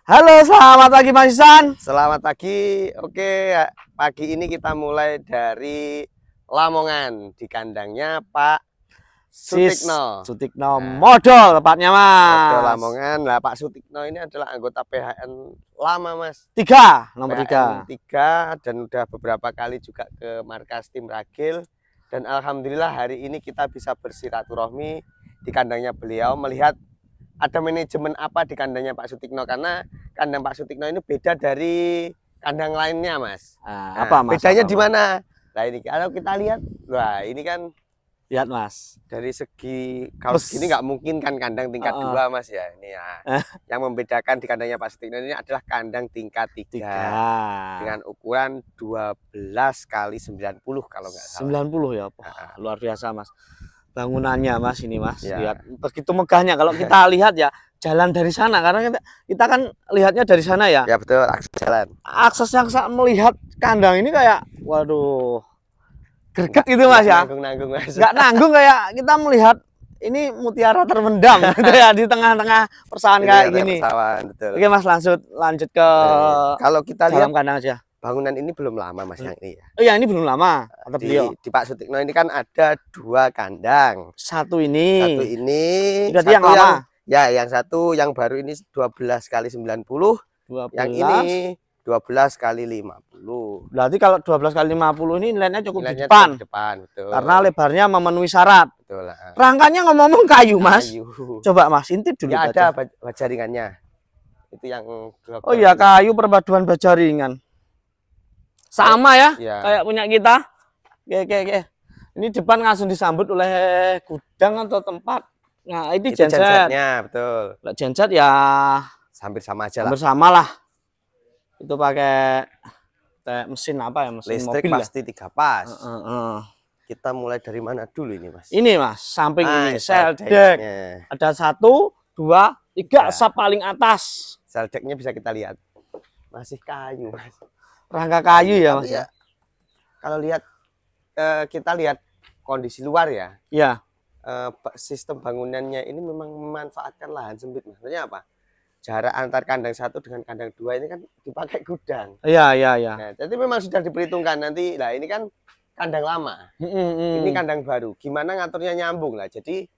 Halo, selamat pagi Mas Isan. Selamat pagi. Oke, pagi ini kita mulai dari Lamongan di kandangnya Pak Sutikno. Sutikno Modal tepatnya Modal Mas. Lamongan. Nah, Pak Sutikno ini adalah anggota PHN lama Mas. Nomor PHN 3. 3 dan udah beberapa kali juga ke markas tim Ragil. Dan alhamdulillah hari ini kita bisa bersilaturahmi di kandangnya beliau melihat ada manajemen apa di kandangnya Pak Sutikno, karena kandang Pak Sutikno ini beda dari kandang lainnya Mas. Nah, apa Mas? Bedanya di mana? Nah ini kalau kita lihat, wah ini kan lihat Mas. dari segi kalau segini nggak mungkin kan kandang tingkat 2 Mas ya. Ini ya. Yang membedakan di kandangnya Pak Sutikno ini adalah kandang tingkat 3 dengan ukuran 12 kali 90 kalau nggak salah. 90 ya, luar biasa Mas. Bangunannya Mas ini Mas, ya. Lihat begitu megahnya. Kalau kita lihat ya jalan dari sana, karena kita kan lihatnya dari sana ya. Ya betul, akses jalan. Akses yang saat melihat kandang ini kayak waduh greget gitu Mas ya. Nanggung Mas. Nggak nanggung, kayak kita melihat ini mutiara terpendam gitu ya di tengah-tengah persawahan kayak gini. Betul. Oke Mas, lanjut ke kalau kita lihat kandang aja. Bangunan ini belum lama Mas yang ini ya. Oh ya, ini belum lama. Di Pak Sutikno ini kan ada 2 kandang. Satu ini. Berarti yang lama. Yang satu yang baru ini 12 kali 90. 12. Yang ini 12 kali 50. Berarti kalau 12 kali 50 ini nilainya cukup di depan, betul. Karena lebarnya memenuhi syarat. Betul. Rangkanya ngomong kayu Mas. Coba Mas intip dulu. Ya ada baja ringannya. Itu yang oh iya, kayu perpaduan baja ringan. Sama ya, kayak punya kita. Oke. Ini depan langsung disambut oleh gudang atau tempat. Nah, ini gensetnya, betul. Genset ya hampir sama aja lah. Hampir sama lah. Itu pakai mesin apa ya? Mesin listrik mobil pasti ya? 3 pas. Kita mulai dari mana dulu ini Mas? Ini Mas, samping ini sel deck. Ada 1, 2, 3 asap paling atas. Sel decknya bisa kita lihat. Masih kayu Mas. Rangka kayu ya Mas ya. Kalau lihat kita lihat kondisi luar ya. Iya. Sistem bangunannya ini memang memanfaatkan lahan sempit. Maksudnya apa? Jarak antar kandang 1 dengan kandang 2 ini kan dipakai gudang. Iya. Nah, jadi memang sudah diperhitungkan nanti. Nah, ini kan kandang lama. Ini kandang baru. Gimana ngaturnya nyambung lah. Jadi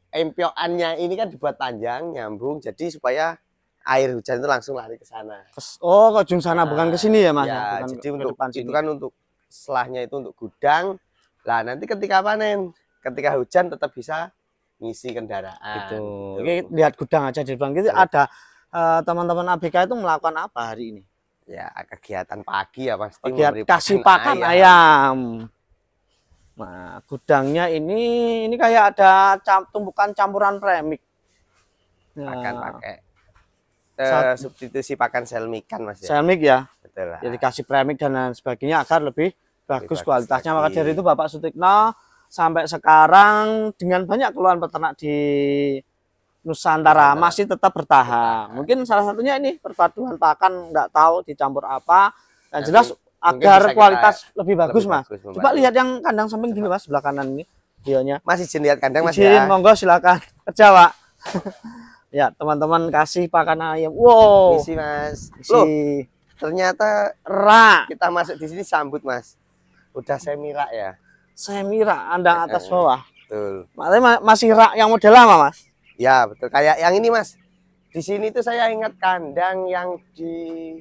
empioannya ini kan dibuat panjang, nyambung. Jadi supaya air hujan itu langsung lari ke sana. Oh, ke ujung sana, bukan ke sini ya Mas? Ya, jadi untuk itu kan untuk selahnya itu untuk gudang. Lah nanti ketika panen, ketika hujan tetap bisa ngisi kendaraan. Gitu. Oke, lihat gudang aja di depan. Gitu ada teman-teman ABK itu melakukan apa hari ini? Ya, kegiatan pagi ya pasti. Kasih pakan ayam. Nah, gudangnya ini kayak ada tumpukan campuran premik. Pakai substitusi pakan selmikan Mas ya. Selmik ya. Betul lah. Jadi kasih premik dan lain sebagainya agar lebih bagus kualitasnya. Maka dari itu Bapak Sutikno sampai sekarang dengan banyak keluhan peternak di Nusantara masih tetap bertahan. Mungkin salah satunya ini perpaduan pakan, nggak tahu dicampur apa. Dan jelas agar kualitas lebih bagus Mas. Coba lihat yang kandang samping gini Mas, sebelah kanan ini videonya. Masih izin lihat kandang Mas ya. Monggo silakan kerja Pak. Ya teman-teman, kasih pakan ayam. Wow. Isi Mas. Loh, ternyata kita masuk di sini sambut Mas. Udah semi rak ya. Semi rak, andang atas bawah. Betul. Masih rak yang model lama Mas. Ya betul, kayak yang ini Mas. Di sini tuh saya ingat kandang yang di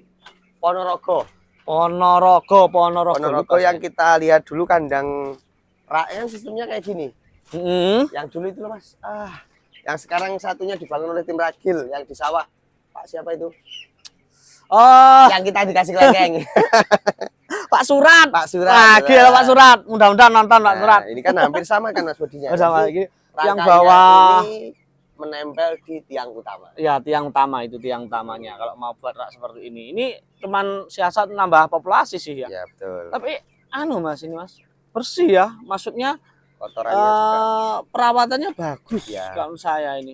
Ponorogo. Ponorogo yang kita lihat dulu kandang raknya sistemnya kayak gini. Yang dulu itu loh Mas. Yang sekarang satunya dibangun oleh tim Ragil yang di sawah. Pak siapa itu? Oh, yang kita dikasih kelengkeng. Pak Surat. Gila Pak Surat. Mudah-mudahan nonton Pak Surat. Ini kan hampir sama kan Mas bodinya. Sama lagi. Yang bawah ini menempel di tiang utama. Ya, tiang utama itu tiang utamanya. Kalau mau buat rak seperti ini cuman siasat nambah populasi sih ya. Ya betul. Tapi Mas ini Mas bersih ya. Maksudnya kotorannya juga. Perawatannya bagus ya. Kalau saya ini.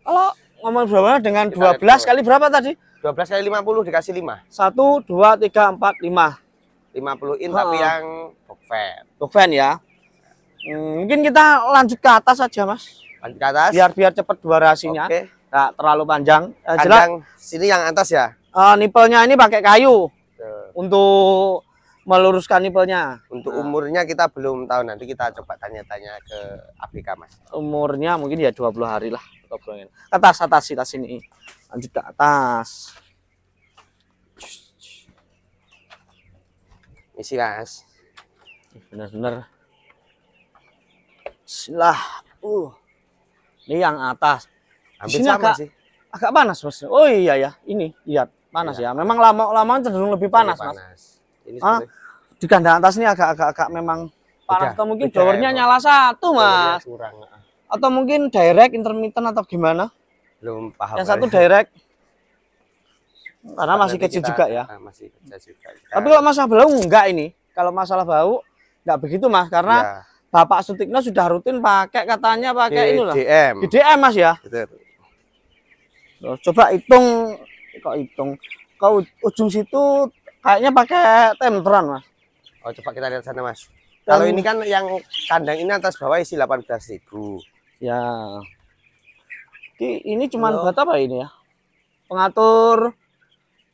Kalau ngomong berapa dengan 12 kali berapa tadi? 12 kali 50 dikasih 5. 1, 2, 3, 4, 5. 50 in tapi yang box fan ya. Mungkin kita lanjut ke atas saja Mas. Lanjut ke atas. Biar cepat durasinya. Oke. nggak terlalu panjang. Jelas Kandang sini yang atas ya. nipelnya ini pakai kayu Tuh. untuk meluruskan nipelnya. Untuk umurnya kita belum tahu, nanti kita coba tanya-tanya ke ABK Mas. Umurnya mungkin ya 20 hari lah. Ke atas sini. Lanjut ke atas. Isi Mas. Benar-benar. Bismillah. Ini yang atas. Hampir Sini sama sih. agak panas Mas. Oh iya ya, ini lihat panas ya. Memang lama-lama cenderung lebih panas Mas. Ini Di kandang atas ini agak memang panas, atau mungkin beda blowernya emang. nyala satu Mas. Kurang. Atau mungkin direct, intermittent atau gimana? Belum paham. Yang satu direct. Karena masih Nanti kecil kita- juga ya. Masih kecil juga. Tapi kalau masalah bau enggak ini. Kalau masalah bau enggak begitu Mas, karena ya, Bapak Sutikno sudah rutin katanya pakai ini loh. GDM. GDM Mas ya. Betul. Loh, coba hitung, ke ujung situ kayaknya pakai tempran Mas. Oh, coba kita lihat sana Mas. Dan- Kalau ini kan yang kandang ini atas bawah isi 18.000. Ya. Ini cuman Halo. buat apa ini ya? Pengatur.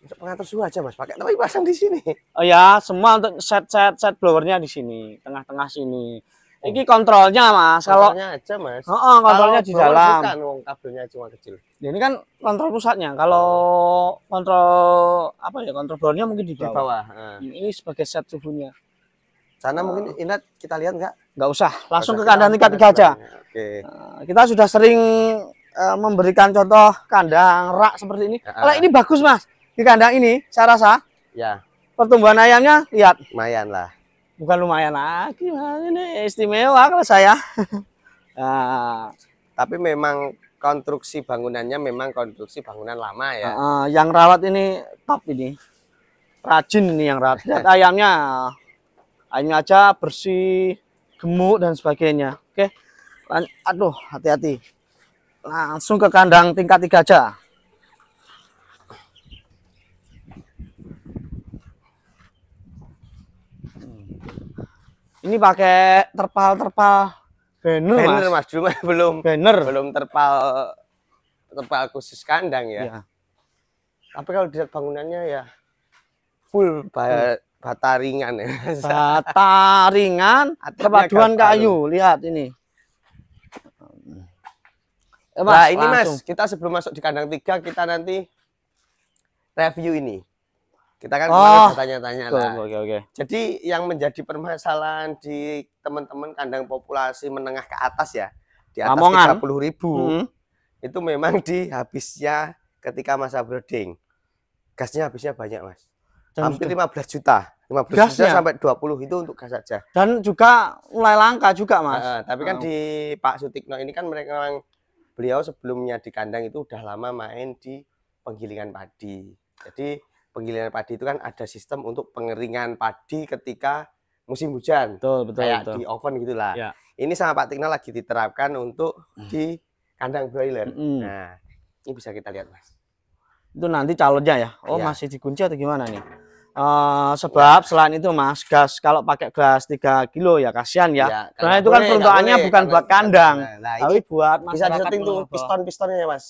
Untuk pengatur suhu aja Mas, pakai tapi pasang di sini. Oh ya, semua untuk set blowernya di sini, tengah-tengah sini. Ini kontrolnya Mas. Kalau Kontrolnya aja Mas. kontrolnya di blower dalam. Bukan, wong kabelnya cuma kecil. Ini kan kontrol pusatnya. Kalau kontrol apa ya? Kontrol blowernya mungkin di Di bawah. bawah. Ini sebagai set suhunya. Sana mungkin Inat kita lihat nggak? Nggak usah, langsung ke Kita kandang tingkat 3 lihat aja. Oke. Kita sudah sering memberikan contoh kandang rak seperti ini. Kalau ini bagus Mas. Di kandang ini saya rasa Ya, pertumbuhan ayamnya lihat. lumayan lah. Bukan lumayan lagi, Mas. Ini istimewa kalau saya. Nah, Tapi memang konstruksi bangunannya memang konstruksi bangunan lama ya. yang rawat ini top ini. Rajin ini yang rawat. Lihat ayamnya. Ayamnya aja bersih, gemuk dan sebagainya. Oke. Aduh, hati-hati. Langsung ke kandang tingkat 3 aja. Ini pakai terpal banner Banner Mas, dulu mah belum terpal khusus kandang ya. Ya. Tapi kalau dilihat bangunannya ya full bata ringan ya. Bata ringan, perpaduan gatal. kayu. Lihat ini. Nah ini langsung. Mas, kita sebelum masuk di kandang 3 kita nanti review ini. Kita kan Oh, tanya-tanya lah. Oke. Jadi yang menjadi permasalahan di teman-teman kandang populasi menengah ke atas ya, di atas Lamongan. 30.000 itu memang di habisnya ketika masa breeding. Gasnya habisnya banyak Mas. Hampir 15 juta. 15 juta Gasnya? sampai 20 itu untuk gas saja. Dan juga mulai langka juga, Mas. Tapi kan di Pak Sutikno ini kan mereka memang beliau sebelumnya di kandang itu udah lama main di penggilingan padi. Jadi penggilingan padi itu kan ada sistem untuk pengeringan padi ketika musim hujan. Betul. Kayak di oven gitulah. Ya. Ini sama Pak Tikno lagi diterapkan untuk di kandang broiler. Mm. Nah, ini bisa kita lihat Mas. Itu nanti calonnya ya. Oh, Iya. masih dikunci atau gimana nih? Sebab selain itu Mas, gas kalau pakai gas 3 kilo ya kasihan ya. Karena itu kan boleh, peruntukannya boleh, bukan karena buat itu kandang, Nah, tapi ini buat bisa masyarakat disetting tuh mengolah. piston-pistonnya Mas.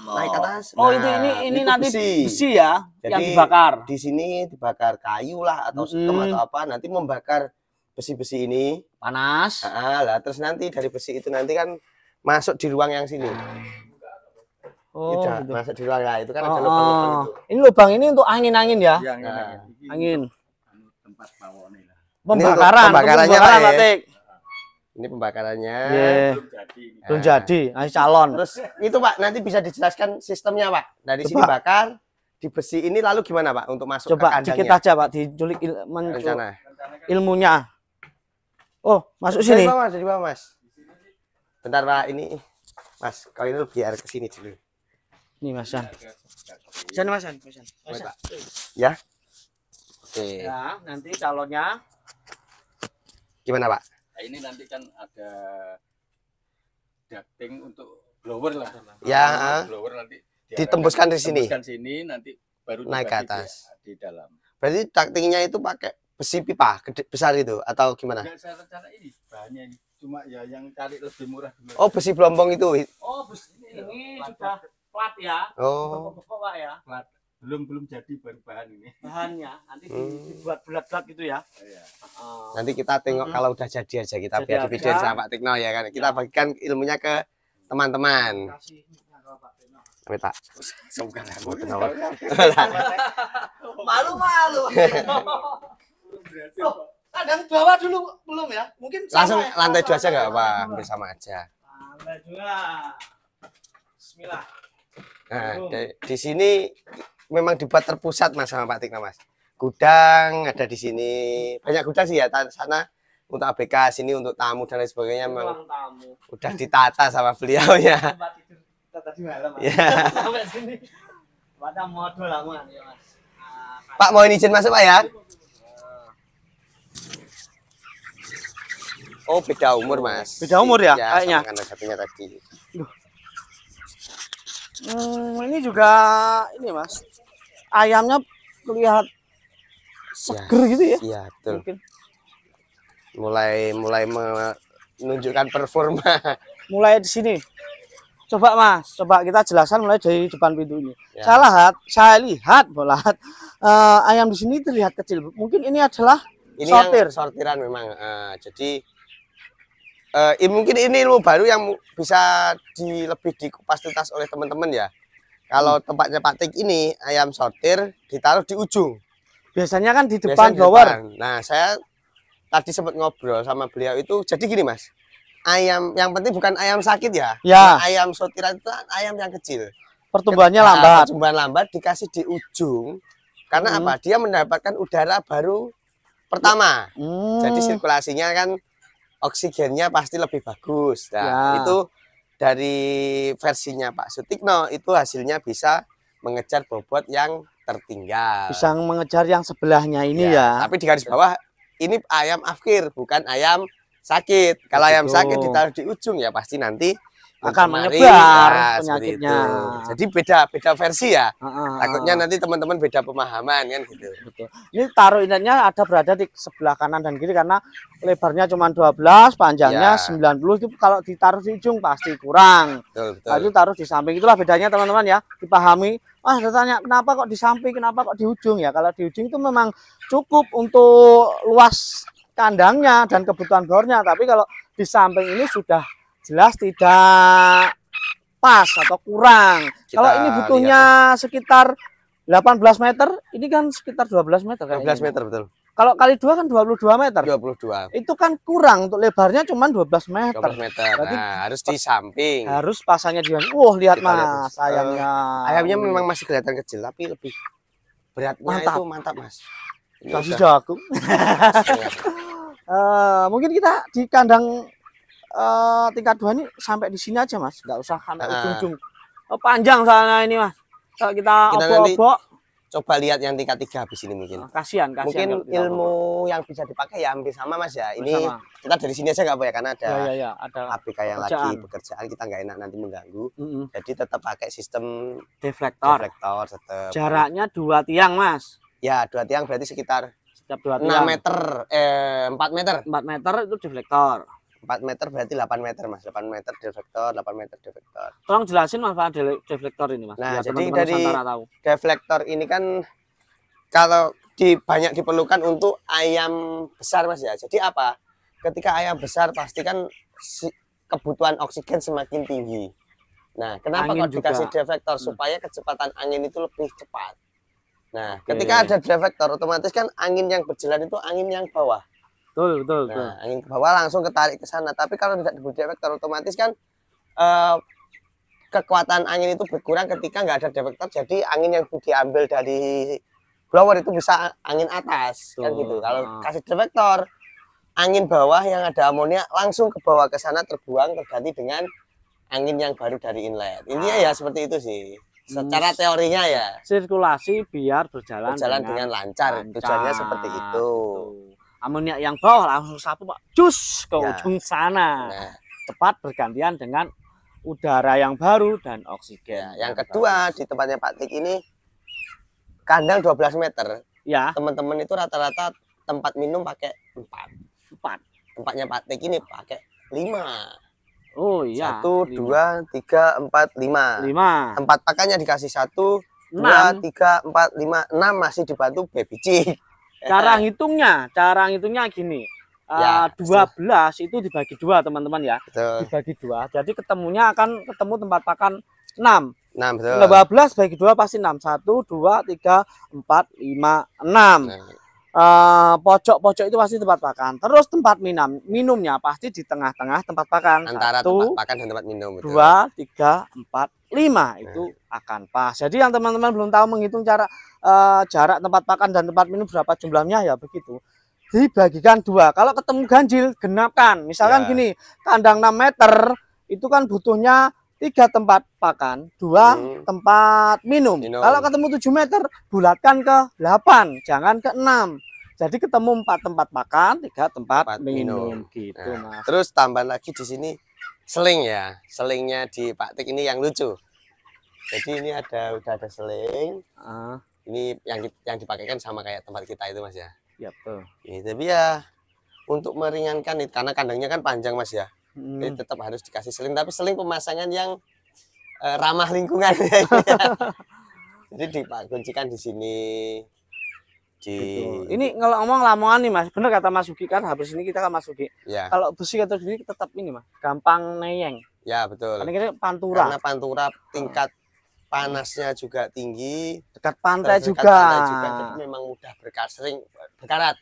Naik ke atas. Oh, Nah, ini itu nanti besi ya, yang Jadi, dibakar. Di sini dibakar kayu lah atau sekem atau apa, nanti membakar besi-besi ini. Panas. Lah terus nanti dari besi itu nanti kan masuk di ruang yang sini. Oh, Udah, gitu. masuk di ruang lah. Itu kan ada lubang-lubang itu. Ini lubang ini untuk angin-angin ya. Iya, Angin. tempat bawaan lah. Pembakaran, pembakarannya, pembakaran, Pak, ya. Pak Tik. Ini pembakarannya. Iya. Belum jadi ini. Belum jadi, masih calon. Terus itu Pak, nanti bisa dijelaskan sistemnya Pak. Dari sini Coba. bakar, di besi ini lalu gimana Pak untuk masuk Coba ke dikit kandangnya? aja Pak, diculik Rencana. ilmunya. Oh, masuk Dari sini. bawah, Mas, dari bawah Mas. Bentar Pak, ini Mas, kalau ini biar ke sini dulu. Nih Mas Yan. Sana Mas Yan. Pak. Ya. Oke. Ya, nanti calonnya. Gimana Pak? Nah, ini nanti kan ada ducting untuk blower lah. Ya, Blower nanti ditembuskan di sini. Tembuskan sini nanti baru Naik ke dibagi atas. di dalam. Berarti ductingnya itu pakai besi pipa gede besar itu atau gimana? Enggak, saya rencana ini bahannya ini cuma ya yang cari lebih murah dulu. Oh, besi blompong itu. Oh, bus ini sudah plat ya. Oh. Pokok Pak ya. Plat. Belum jadi baru bahan ini. Bahannya nanti dibuat bulat-bulat gitu ya. Iya. Nanti kita tengok kalau udah jadi aja kita Jadi biar di video aja. sama Pak Tikno ya kan. Kita bagikan ilmunya ke teman-teman. Kasih Pak Tino. Minta. Semoga Malu-malu. Oh, kadang bawah dulu belum ya? Mungkin sama langsung ya? lantai 2 aja nggak apa, hampir sama aja. Lantai 2. Bismillah. Nah, di sini memang dibuat terpusat Mas sama Pak Tikno Mas. Gudang ada di sini, banyak gudang sih ya sana untuk ABK, sini untuk tamu dan lain sebagainya memang Ruang tamu. udah ditata sama beliau ya. Tempat tidur kita tadi malam. Mas. Ya. Sampai sini. Pada modul lama ya Mas. Pak mau izin masuk Pak ya? Oh beda umur Mas. Beda umur ya, Ya kayaknya. sama kandang sapinya tadi. Ini juga ini Mas. Ayamnya terlihat seger gitu ya. Iya betul. Mungkin Mulai menunjukkan performa. mulai di sini. Coba Mas, coba kita jelaskan mulai dari depan pintu ini. Ya. Saya lihat ayam di sini terlihat kecil. Mungkin ini adalah Ini sortir. yang sortiran memang. Jadi mungkin ini ilmu baru yang bisa lebih dikupas tuntas oleh teman-teman ya. Kalau tempatnya Pak Tik ini ayam sortir ditaruh di ujung. Biasanya kan di Biasanya depan di blower. depan. Nah, saya tadi sempat ngobrol sama beliau itu. Jadi gini Mas, ayam yang penting bukan ayam sakit ya. Ya. Nah, ayam sortiran itu ayam yang kecil. Pertumbuhannya Ketika lambat. pertumbuhan lambat dikasih di ujung. Karena apa? Dia mendapatkan udara baru pertama. Jadi sirkulasinya kan oksigennya pasti lebih bagus. Nah, Ya. itu dari versinya Pak Sutikno itu hasilnya bisa mengejar bobot yang tertinggal. Bisa mengejar yang sebelahnya ini ya. Tapi di garis bawah ini ayam afkir bukan ayam sakit. Kalau ayam Begitu. sakit ditaruh di ujung ya pasti nanti Akan mencemari. menyebar Seperti penyakitnya. itu. Jadi beda versi ya. Heeh. Takutnya nanti teman-teman beda pemahaman kan gitu. Betul. Ini taruh inletnya ada berada di sebelah kanan dan kiri karena lebarnya cuma 12, panjangnya Ya. 90 itu kalau ditaruh di ujung pasti kurang. Betul, betul. Lalu taruh di samping. Itulah bedanya teman-teman ya, dipahami. Ah, saya tanya kenapa kok di samping, kenapa kok di ujung ya? Kalau di ujung itu memang cukup untuk luas kandangnya dan kebutuhan bornya, tapi kalau di samping ini sudah jelas tidak pas atau kurang. Kita Kalau ini butuhnya sekitar 18 meter, ini kan sekitar 12 meter. 12 meter betul. Kalau kali 2 kan 22 meter. 22. Itu kan kurang untuk lebarnya cuma 12 meter. 12 meter. Berarti Nah, harus di samping. harus pasangnya di wah lihat Kita lihat, Mas, ayamnya. Ayamnya memang masih kelihatan kecil tapi lebih beratnya Mantap. itu mantap Mas. Ini kasih udah jago. setengah. Mungkin kita di kandang tingkat 2 ini sampai di sini aja Mas, nggak usah sampai ujung-ujung. Oh, panjang soalnya ini Mas. Kalau kita nanti obok-obok, coba lihat yang tingkat 3 habis ini mungkin. kasihan. Mungkin kalau kita ilmu obok-obok. yang bisa dipakai ya hampir sama Mas ya. Ini Sama. kita dari sini aja nggak apa ya karena ada Ya, ada ABK yang lagi pekerjaan. bekerjaan kita nggak enak nanti mengganggu. Mm-mm. Jadi tetap pakai sistem deflektor. reflektor tetap. Jaraknya 2 tiang Mas. Ya 2 tiang berarti sekitar Setiap 2 6 tiang. meter 4 meter. 4 meter itu deflektor. 4 meter berarti 8 meter Mas. 8 meter deflektor, 8 meter deflektor. Tolong jelasin manfaat deflektor ini Mas. Nah, biar jadi teman-teman dari- Nusantara tahu. Deflektor ini kan kalau banyak diperlukan untuk ayam besar Mas ya. Jadi apa? Ketika ayam besar pasti kan kebutuhan oksigen semakin tinggi. Nah, kenapa Angin kok dikasih juga. deflektor? Supaya kecepatan angin itu lebih cepat. Nah, Oke. ketika ada deflektor otomatis kan angin yang berjalan itu angin yang bawah. Betul. Nah, angin ke bawah langsung ketarik ke sana. Tapi kalau tidak diberi deflektor otomatis kan kekuatan angin itu berkurang ketika nggak ada deflektor. Jadi angin yang diambil dari blower itu bisa angin atas kan Betul. gitu. Kalau kasih deflektor, angin bawah yang ada amonia langsung ke bawah ke sana terbuang terganti dengan angin yang baru dari inlet. Intinya ya seperti itu sih. Secara teorinya ya Sirkulasi biar berjalan dengan lancar. Tujuannya seperti itu. Amonia yang bawah langsung sapu Pak, cus ke Ya. ujung sana. Nah, Tepat bergantian dengan udara yang baru dan oksigen. yang kedua di tempatnya Pak Tik ini kandang 12 meter. Ya, Teman-teman itu rata-rata tempat minum pakai 4. 4. Tempatnya Pak Tik ini pakai 5. Oh iya. 1, 2, 3, 4, 5. 5. Tempat pakannya dikasih 1, 2, 3, 4, 5, 6 masih dibantu baby chick. Cara ngitungnya gini. Ya, 12 itu dibagi 2 teman-teman ya. betul. Dibagi 2. Jadi ketemunya akan ketemu tempat pakan 6. 6 betul. 12 bagi 2 pasti 6. 1, 2, 3, 4, 5, 6. Pojok-pojok itu pasti tempat pakan. Terus tempat minumnya pasti di tengah-tengah tempat pakan. Antara 1, tempat pakan dan tempat minum. Betul. 2, 3, 4, 5 itu akan pas. Jadi yang teman-teman belum tahu menghitung cara jarak tempat pakan dan tempat minum berapa jumlahnya ya begitu. Dibagikan 2. Kalau ketemu ganjil genapkan. Misalkan gini, kandang 6 meter itu kan butuhnya 3 tempat pakan, 2 tempat minum. Kalau ketemu 7 meter, bulatkan ke 8, jangan ke 6. Jadi ketemu 4 tempat pakan, 3 tempat minum. Gitu, Mas. Terus tambah lagi di sini seling ya. Selingnya di Pak Tik ini yang lucu. Jadi ini udah ada seling. Ini yang dipakaikan sama kayak tempat kita itu Mas ya. Ya betul. Ini tapi ya untuk meringankan karena kandangnya kan panjang Mas ya. Jadi tetap harus dikasih seling, tapi seling pemasangan yang ramah lingkungan. Jadi dipakuncikan di sini. Gitu. Ini kalau ngomong lamongan nih Mas, bener kata Mas Uki kan habis ini kita kan Mas Uki. Ya. Kalau besi atau gini tetap ini Mas, gampang neyeng. Ya betul. Karena pantura. Karena pantura tingkat panasnya juga tinggi, dekat pantai juga. Pantai juga. Jadi memang mudah berkarat.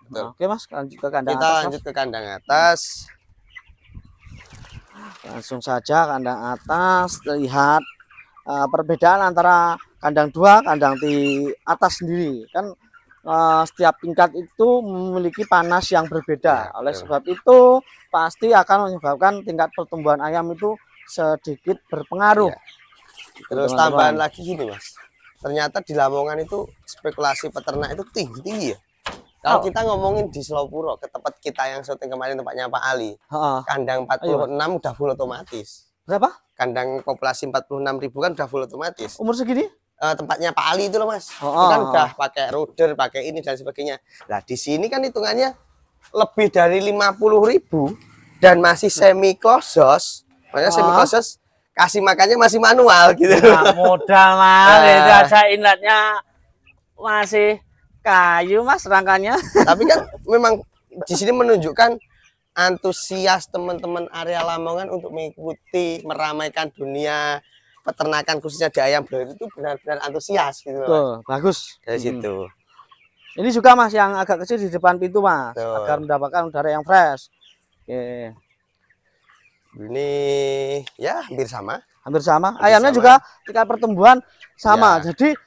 Betul. Oke Mas, lanjut ke kandang kita atas. Lanjut ke kandang atas. Langsung saja kandang atas, lihat perbedaan antara kandang 2, kandang di atas sendiri. Kan setiap tingkat itu memiliki panas yang berbeda. Oleh sebab itu pasti akan menyebabkan tingkat pertumbuhan ayam itu sedikit berpengaruh. Terus tambahan lagi gini Mas, ternyata di Lamongan itu spekulasi peternak itu tinggi ya. Kalau kita ngomongin di Selopuro, ke tempat kita yang syuting kemarin tempatnya Pak Ali, kandang 46 udah full otomatis. Berapa? Kandang populasi 46.000 kan udah full otomatis. Umur segini? Tempatnya Pak Ali itu loh Mas, itu kan udah pakai roder, pakai ini dan sebagainya. Nah di sini kan hitungannya lebih dari 50.000 dan masih semi close, makanya semi close kasih makannya masih manual gitu. Nah, modal Mas, itu aja inletnya masih kayu Mas rangkanya. Tapi kan memang di sini menunjukkan antusias teman-teman area Lamongan untuk mengikuti meramaikan dunia peternakan khususnya di ayam broiler itu benar-benar antusias gitu. Tuh, bagus dari situ. Ini juga Mas yang agak kecil di depan pintu Mas, agar mendapatkan udara yang fresh. Oke. Ini ya hampir sama. Ayamnya juga tingkat pertumbuhan sama. Jadi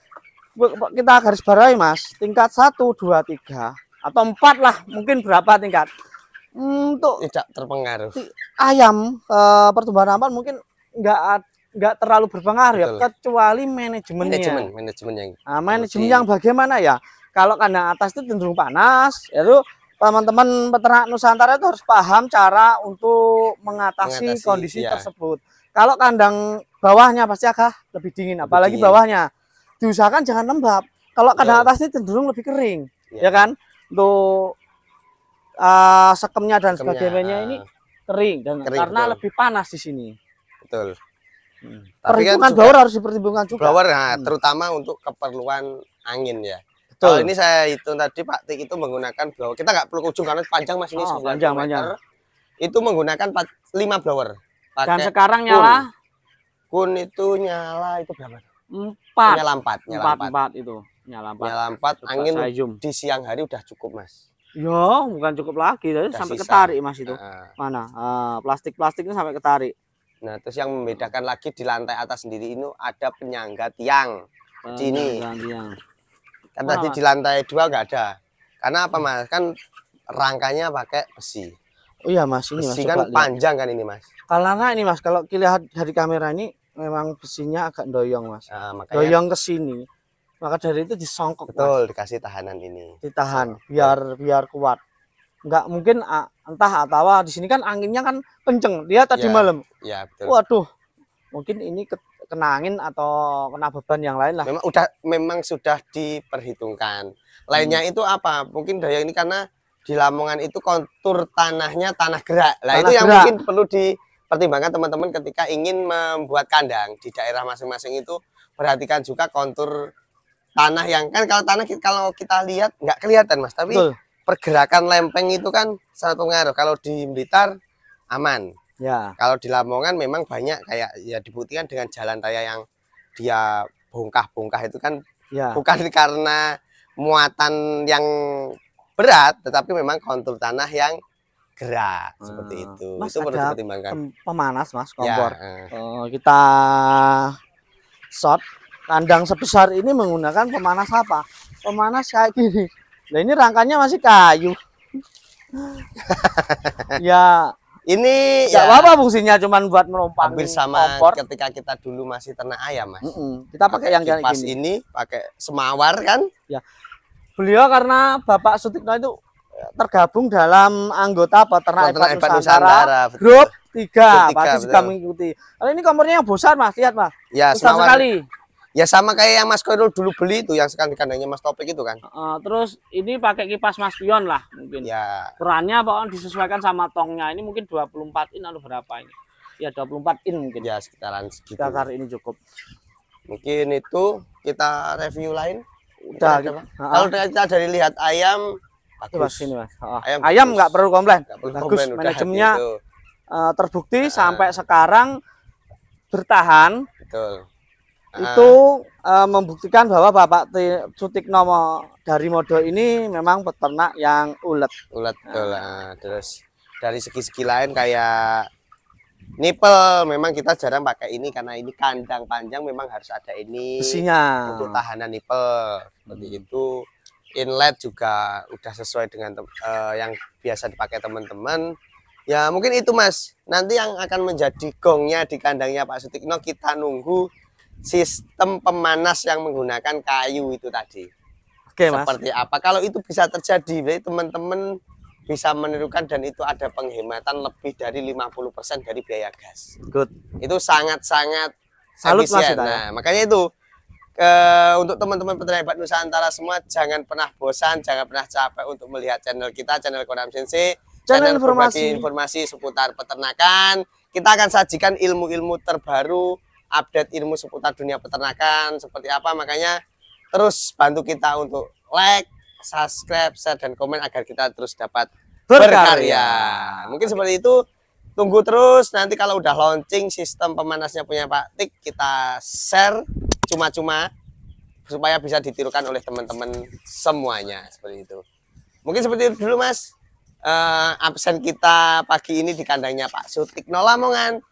kita garis bawahi Mas, tingkat 1, 2, 3 atau 4 lah, mungkin berapa tingkat untuk tidak terpengaruh ayam. Pertumbuhan aman mungkin nggak terlalu berpengaruh. Betul. Ya, kecuali manajemennya. Manajemen yang bagaimana ya? Kalau kandang atas itu cenderung panas, itu teman-teman peternak Nusantara itu harus paham cara untuk mengatasi kondisi tersebut. Kalau kandang bawahnya pasti agak lebih dingin, apalagi bawahnya. Diusahakan jangan lembab. Kalau kandang atas ini cenderung lebih kering, ya kan? Untuk sekemnya dan sebagainya ini kering dan karena lebih panas di sini. Betul. Perhitungan blower harus dipertimbangkan juga. Blower, terutama untuk keperluan angin ya. Kalau ini saya hitung tadi Pak Tik itu menggunakan blower. Kita nggak perlu ujung karena panjang Mas ini 9 meter. Itu menggunakan 5 blower. Dan sekarang nyala kun itu nyala itu berapa? 4. Nyala 4 itu. Nyala 4. Angin di siang hari udah cukup Mas. Ya, bukan cukup lagi, sampai ketarik Mas itu. Mana? Plastik-plastiknya sampai ketarik. Nah, terus yang membedakan lagi di lantai atas sendiri ini ada penyangga tiang. Sini. Kan tadi di lantai 2 nggak ada. Karena apa Mas? Kan rangkanya pakai besi. Oh iya Mas, ini besi Mas, kan panjang kan ini Mas. Karena ini Mas, kalau lihat dari kamera ini memang besinya agak doyong Mas. Makanya doyong ke sini. Maka dari itu disongkok. Betul, Mas. Dikasih tahanan ini. Ditahan biar kuat. Enggak mungkin entah atau di sini kan anginnya kan kenceng. Dia tadi malam. Iya, betul. Waduh. Mungkin ini kena angin atau kena beban yang lain lah. Memang sudah diperhitungkan. Lainnya itu apa? Mungkin daya ini karena di Lamongan itu kontur tanahnya tanah gerak. Lah Tanah itu yang gerak. mungkin perlu dipertimbangkan teman-teman ketika ingin membuat kandang di daerah masing-masing itu, perhatikan juga kontur tanah yang kan kalau kita lihat nggak kelihatan Mas, tapi Betul. pergerakan lempeng itu kan sangat pengaruh. Kalau di Blitar aman. Ya. Kalau di Lamongan memang banyak kayak ya dibuktikan dengan jalan raya yang dia bongkah-bongkah itu kan Ya. bukan karena muatan yang berat, tetapi memang kontur tanah yang gerak seperti itu. Mas, Itu perlu ada dipertimbangkan. Pemanas Mas, Ya, kompor. Kita shot kandang sebesar ini menggunakan pemanas apa? Pemanas kayak gini. Nah ini rangkanya masih kayu. Ya ini nggak apa-apa fungsinya, cuman buat menumpang hampir sama kompor. ketika kita dulu masih ternak ayam Mas. Kita pakai yang kayak kipas gini. ini pakai semawar kan. Beliau karena Bapak Sutikno itu tergabung dalam anggota Peternak Hebat Nusantara betul. grup 3. Grup 3, Pasti juga betul. mengikuti. Kalau ini kompornya yang besar Mas, lihat Mas. Ya, Besar semawar. sekali. Ya sama kayak yang Mas Koirul dulu beli itu yang sekarang di kandangnya Mas Topik itu kan. Terus ini pakai kipas Mas Pion lah mungkin. Ya, Ukurannya pokoknya disesuaikan sama tongnya. Ini mungkin 24 in atau berapa ini? Ya 24 in mungkin. ya sekitaran segitu. Sekitar ini cukup. Mungkin itu kita review lain. Udah. Ada, Pak. Kalau kita dari lihat ayam Coba bagus. sini Mas. Ayam Ayam nggak perlu komplain. Nggak perlu Bagus, komplain, udah manajemennya happy itu. terbukti sampai sekarang bertahan. Betul. Itu membuktikan bahwa Bapak Sutikno dari Modo ini memang peternak yang ulet. Ulet betul. Terus dari segi-segi lain kayak nipel, memang kita jarang pakai ini karena ini kandang panjang, memang harus ada ini Besinya. untuk tahanan nipel seperti itu. Inlet juga udah sesuai dengan yang biasa dipakai teman-teman. Ya mungkin itu Mas, nanti yang akan menjadi gongnya di kandangnya Pak Sutikno, kita nunggu sistem pemanas yang menggunakan kayu itu tadi. Oke Mas. Seperti apa, kalau itu bisa terjadi, berarti teman-teman bisa menirukan dan itu ada penghematan lebih dari 50% dari biaya gas. Good. Itu sangat-sangat Salut Mas efisien. kita, ya. Nah, makanya itu untuk teman-teman peternak hebat Nusantara semua, jangan pernah bosan, jangan pernah capek untuk melihat channel kita, channel Kodam Sensei, channel informasi seputar peternakan. Kita akan sajikan ilmu-ilmu terbaru, update ilmu seputar dunia peternakan seperti apa. Makanya terus bantu kita untuk like, subscribe, share, dan komen agar kita terus dapat berkarya. Mungkin seperti itu. Tunggu terus, nanti kalau udah launching sistem pemanasnya punya Pak Tik, kita share cuma-cuma supaya bisa ditirukan oleh teman-teman semuanya seperti itu. Mungkin seperti itu dulu Mas. Absen kita pagi ini di kandangnya Pak Sutikno Lamongan,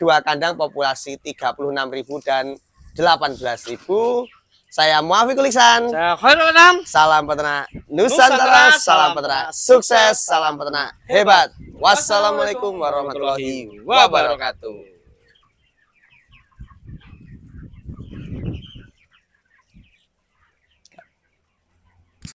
dua kandang populasi 36.000 dan 18.000. Saya Muafiqul Ihsan. Saya Khairul Anam. Salam peternak Nusantara, salam peternak sukses, salam peternak hebat. Wassalamualaikum warahmatullahi wabarakatuh.